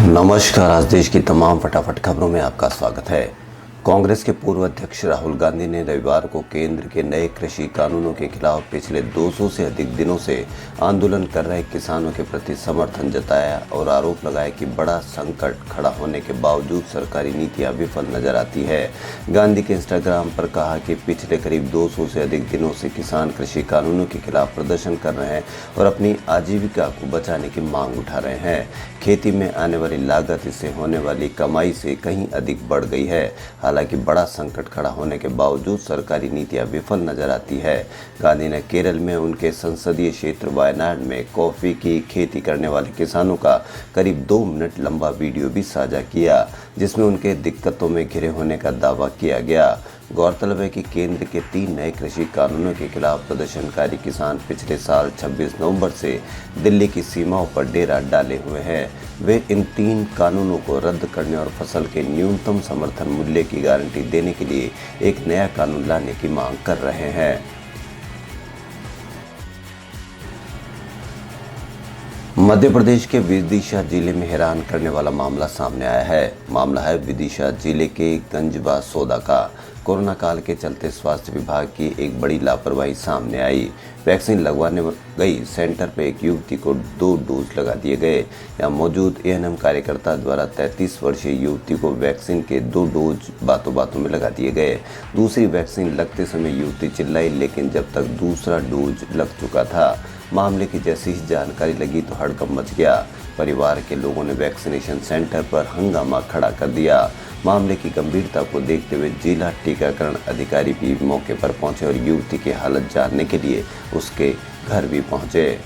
नमस्कार। आज देश की तमाम फटाफट खबरों में आपका स्वागत है। कांग्रेस के पूर्व अध्यक्ष राहुल गांधी ने रविवार को केंद्र के नए कृषि कानूनों के खिलाफ पिछले 200 से अधिक दिनों से आंदोलन कर रहे किसानों के प्रति समर्थन जताया और आरोप लगाया कि बड़ा संकट खड़ा होने के बावजूद सरकारी नीतियां विफल नजर आती है। गांधी के इंस्टाग्राम पर कहा कि पिछले करीब 200 से अधिक दिनों से किसान कृषि कानूनों के खिलाफ प्रदर्शन कर रहे हैं और अपनी आजीविका को बचाने की मांग उठा रहे हैं। खेती में आने वाली लागत इससे होने वाली कमाई से कहीं अधिक बढ़ गई है। हालांकि बड़ा संकट खड़ा होने के बावजूद सरकारी नीतियां विफल नजर आती है। गांधी ने केरल में उनके संसदीय क्षेत्र वायनाड में कॉफी की खेती करने वाले किसानों का करीब 2 मिनट लंबा वीडियो भी साझा किया, जिसमें उनके दिक्कतों में घिरे होने का दावा किया गया। गौरतलब है कि केंद्र के 3 नए कृषि कानूनों के खिलाफ प्रदर्शनकारी किसान पिछले साल 26 नवंबर से दिल्ली की सीमाओं पर डेरा डाले हुए हैं। वे इन 3 कानूनों को रद्द करने और फसल के न्यूनतम समर्थन मूल्य की गारंटी देने के लिए एक नया कानून लाने की मांग कर रहे हैं। मध्य प्रदेश के विदिशा जिले में हैरान करने वाला मामला सामने आया है। मामला है विदिशा जिले के गंजबा सौदा का। कोरोना काल के चलते स्वास्थ्य विभाग की एक बड़ी लापरवाही सामने आई। वैक्सीन लगवाने गई सेंटर पर एक युवती को 2 डोज लगा दिए गए। यहाँ मौजूद एएनएम कार्यकर्ता द्वारा 33 वर्षीय युवती को वैक्सीन के 2 डोज बातों बातों में लगा दिए गए। दूसरी वैक्सीन लगते समय युवती चिल्लाई, लेकिन जब तक दूसरा डोज लग चुका था। मामले की जैसी ही जानकारी लगी तो हड़कंप मच गया। परिवार के लोगों ने वैक्सीनेशन सेंटर पर हंगामा खड़ा कर दिया। मामले की गंभीरता को देखते हुए जिला टीकाकरण अधिकारी भी मौके पर पहुंचे और युवती की हालत जानने के लिए उसके घर भी पहुंचे।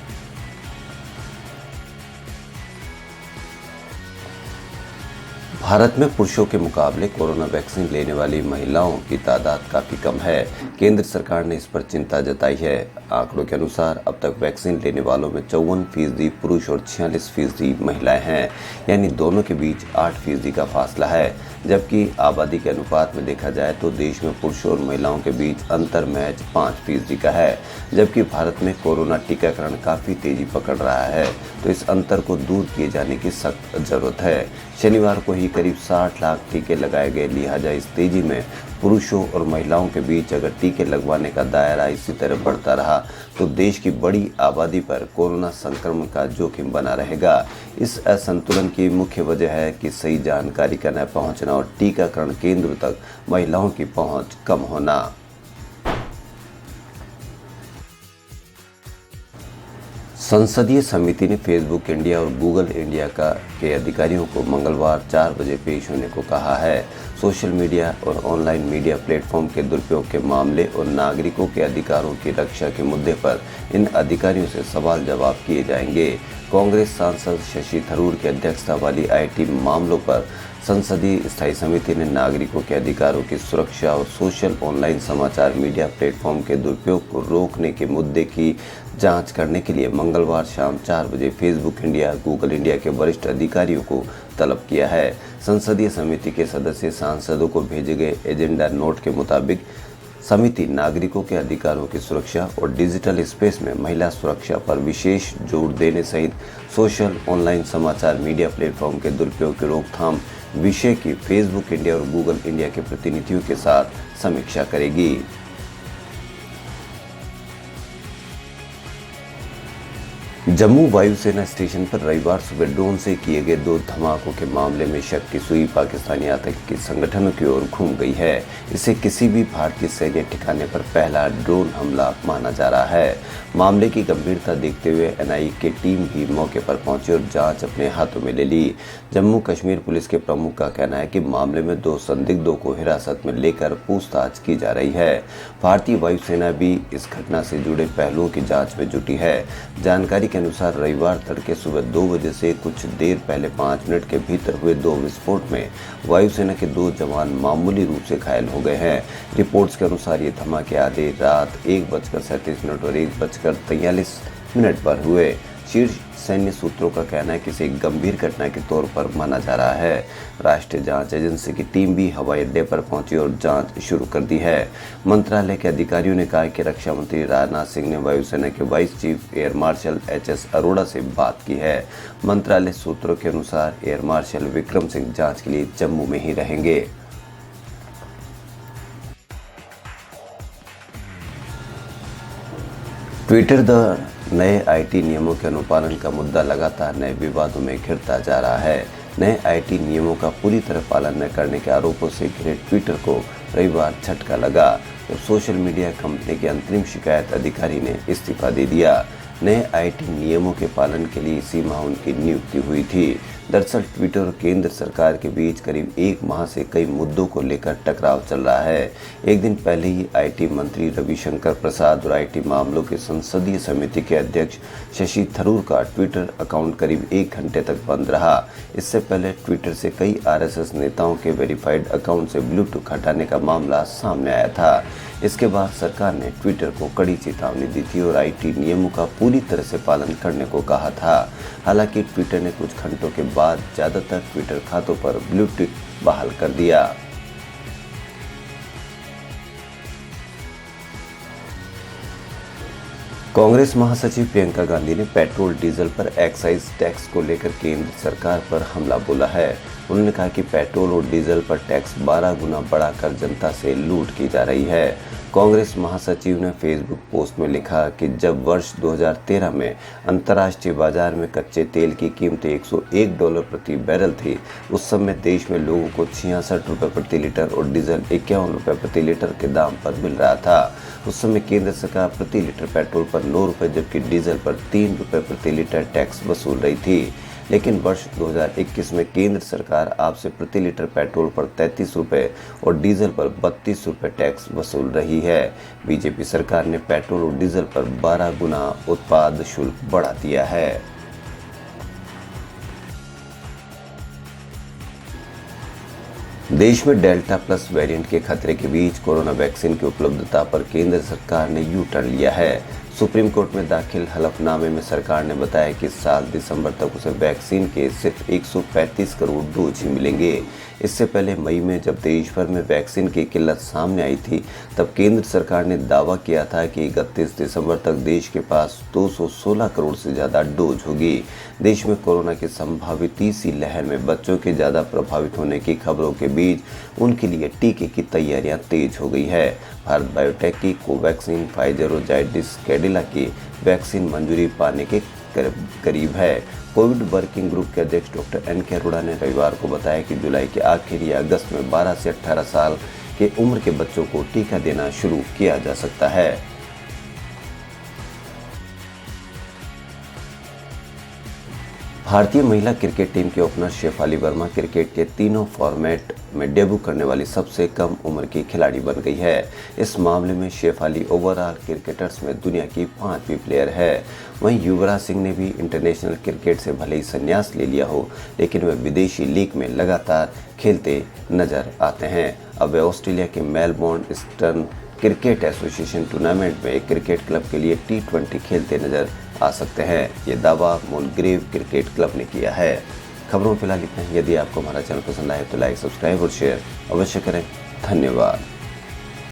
भारत में पुरुषों के मुकाबले कोरोना वैक्सीन लेने वाली महिलाओं की तादाद काफ़ी कम है। केंद्र सरकार ने इस पर चिंता जताई है। आंकड़ों के अनुसार अब तक वैक्सीन लेने वालों में 54% पुरुष और 46% महिलाएं हैं, यानी दोनों के बीच 8% का फासला है। जबकि आबादी के अनुपात में देखा जाए तो देश में पुरुषों और महिलाओं के बीच अंतर महज 5% का है। जबकि भारत में कोरोना टीकाकरण काफ़ी तेजी पकड़ रहा है, तो इस अंतर को दूर किए जाने की सख्त जरूरत है। शनिवार को ही करीब 60 लाख टीके लगाए गए। लिहाजा इस तेजी में पुरुषों और महिलाओं के बीच अगर टीके लगवाने का दायरा इसी तरह बढ़ता रहा तो देश की बड़ी आबादी पर कोरोना संक्रमण का जोखिम बना रहेगा। इस असंतुलन की मुख्य वजह है कि सही जानकारी का न पहुंचना और टीकाकरण केंद्रों तक महिलाओं की पहुंच कम होना। संसदीय समिति ने फेसबुक इंडिया और गूगल इंडिया के अधिकारियों को मंगलवार 4 बजे पेश होने को कहा है। सोशल मीडिया और ऑनलाइन मीडिया प्लेटफॉर्म के दुरुपयोग के मामले और नागरिकों के अधिकारों की रक्षा के मुद्दे पर इन अधिकारियों से सवाल जवाब किए जाएंगे। कांग्रेस सांसद शशि थरूर की अध्यक्षता वाली आईटी मामलों पर संसदीय स्थायी समिति ने नागरिकों के अधिकारों की सुरक्षा और सोशल ऑनलाइन समाचार मीडिया प्लेटफॉर्म के दुरुपयोग को रोकने के मुद्दे की जांच करने के लिए मंगलवार शाम 4 बजे फेसबुक इंडिया, गूगल इंडिया के वरिष्ठ अधिकारियों को तलब किया है। संसदीय समिति के सदस्य सांसदों को भेजे गए एजेंडा नोट के मुताबिक समिति नागरिकों के अधिकारों की सुरक्षा और डिजिटल स्पेस में महिला सुरक्षा पर विशेष जोर देने सहित सोशल ऑनलाइन समाचार मीडिया प्लेटफॉर्म के दुरुपयोग की रोकथाम विषय की फेसबुक इंडिया और गूगल इंडिया के प्रतिनिधियों के साथ समीक्षा करेगी। जम्मू वायुसेना स्टेशन पर रविवार सुबह ड्रोन से किए गए 2 धमाकों के मामले में शक की सुई पाकिस्तानी आतंकी संगठनों की ओर घूम गई है। इसे किसी भी भारतीय सैन्य ठिकाने पर पहला ड्रोन हमला माना जा रहा है। मामले की गंभीरता देखते हुए एनआईए की टीम भी मौके पर पहुंची और जांच अपने हाथों में ले ली। जम्मू कश्मीर पुलिस के प्रमुख का कहना है कि मामले में 2 संदिग्धों को हिरासत में लेकर पूछताछ की जा रही है। भारतीय वायुसेना भी इस घटना से जुड़े पहलुओं की जाँच में जुटी है। जानकारी के अनुसार रविवार तड़के सुबह 2 बजे से कुछ देर पहले 5 मिनट के भीतर हुए 2 विस्फोट में वायुसेना के 2 जवान मामूली रूप से घायल हो गए हैं। रिपोर्ट्स के अनुसार ये धमाके आधे रात 1:37 और 1:43 पर हुए। शीर्ष सैन्य सूत्रों का कहना है कि इसे एक गंभीर घटना के तौर पर माना जा रहा है। राष्ट्रीय जांच एजेंसी की टीम भी हवाई अड्डे पर पहुंची और जांच शुरू कर दी है। मंत्रालय के अधिकारियों ने कहा कि रक्षा मंत्री राजनाथ सिंह ने वायुसेना के vice chief air marshal HS. Arora से बात की है। मंत्रालय सूत्रों के अनुसार एयर मार्शल विक्रम सिंह जांच के लिए जम्मू में ही रहेंगे। ट्विटर द्वारा नए आईटी नियमों के अनुपालन का मुद्दा लगातार नए विवादों में घिरता जा रहा है। नए आईटी नियमों का पूरी तरह पालन न करने के आरोपों से घिरे ट्विटर को रविवार झटका लगा जब सोशल मीडिया कंपनी के अंतरिम शिकायत अधिकारी ने इस्तीफा दे दिया। नए आईटी नियमों के पालन के लिए इसी माह उनकी नियुक्ति हुई थी। दरअसल ट्विटर और केंद्र सरकार के बीच करीब एक माह से कई मुद्दों को लेकर टकराव चल रहा है। एक दिन पहले ही आईटी मंत्री रविशंकर प्रसाद और आईटी मामलों के संसदीय समिति के अध्यक्ष शशि थरूर का ट्विटर अकाउंट करीब 1 घंटे तक बंद रहा। इससे पहले ट्विटर से कई आरएसएस नेताओं के वेरीफाइड अकाउंट से ब्लूटूथ हटाने का मामला सामने आया था। इसके बाद सरकार ने ट्विटर को कड़ी चेतावनी दी थी और आईटी नियमों का पूरी तरह से पालन करने को कहा था। हालांकि ट्विटर ने कुछ घंटों के बाद ज्यादातर ट्विटर खातों पर ब्लूटूथ बहाल कर दिया। कांग्रेस महासचिव प्रियंका गांधी ने पेट्रोल डीजल पर एक्साइज टैक्स को लेकर केंद्र सरकार पर हमला बोला है। उन्होंने कहा कि पेट्रोल और डीजल पर टैक्स 12 गुना बढ़ाकर जनता से लूट की जा रही है। कांग्रेस महासचिव ने फेसबुक पोस्ट में लिखा कि जब वर्ष 2013 में अंतर्राष्ट्रीय बाजार में कच्चे तेल की कीमत $101 प्रति बैरल थी, उस समय देश में लोगों को 66 रुपये प्रति लीटर और डीजल 51 रुपये प्रति लीटर के दाम पर मिल रहा था। उस समय केंद्र सरकार प्रति लीटर पेट्रोल पर 9 रुपये जबकि डीजल पर 3 रुपये प्रति लीटर टैक्स वसूल रही थी। लेकिन वर्ष 2021 में केंद्र सरकार आपसे प्रति लीटर पेट्रोल पर 33 रुपये और डीजल पर 32 रुपये टैक्स वसूल रही है। बीजेपी सरकार ने पेट्रोल और डीजल पर 12 गुना उत्पाद शुल्क बढ़ा दिया है। देश में डेल्टा प्लस वेरिएंट के खतरे के बीच कोरोना वैक्सीन की उपलब्धता पर केंद्र सरकार ने यू टर्न लिया है। सुप्रीम कोर्ट में दाखिल हलफनामे में सरकार ने बताया कि इस साल दिसंबर तक उसे वैक्सीन के सिर्फ 135 करोड़ डोज ही मिलेंगे। इससे पहले मई में जब देश भर में वैक्सीन की किल्लत सामने आई थी, तब केंद्र सरकार ने दावा किया था कि 31 दिसंबर तक देश के पास 216 करोड़ से ज़्यादा डोज होगी। देश में कोरोना की संभावित तीसरी लहर में बच्चों के ज़्यादा प्रभावित होने की खबरों के बीच उनके लिए टीके की तैयारियां तेज हो गई है। भारत बायोटेक की कोवैक्सीन, फाइजर और जायडिस कैडिला की वैक्सीन मंजूरी पाने के करीब है। कोविड वर्किंग ग्रुप के अध्यक्ष डॉक्टर एन.के. अरोड़ा ने रविवार को बताया कि जुलाई के आखिर या अगस्त में 12 से 18 साल के उम्र के बच्चों को टीका देना शुरू किया जा सकता है। भारतीय महिला क्रिकेट टीम के ओपनर शेफाली वर्मा क्रिकेट के तीनों फॉर्मेट में डेब्यू करने वाली सबसे कम उम्र की खिलाड़ी बन गई है। इस मामले में शेफाली ओवरऑल क्रिकेटर्स में दुनिया की 5वीं प्लेयर है। वहीं युवराज सिंह ने भी इंटरनेशनल क्रिकेट से भले ही संन्यास ले लिया हो, लेकिन वे विदेशी लीग में लगातार खेलते नजर आते हैं। अब वे ऑस्ट्रेलिया के Melbourne eastern cricket association tournament में एक क्रिकेट क्लब के लिए T20 खेलते नजर आ सकते हैं। ये दावा मूलग्रेव क्रिकेट क्लब ने किया है। खबरों में फिलहाल इतना ही। यदि आपको हमारा चैनल पसंद आए तो लाइक, सब्सक्राइब और शेयर अवश्य करें। धन्यवाद।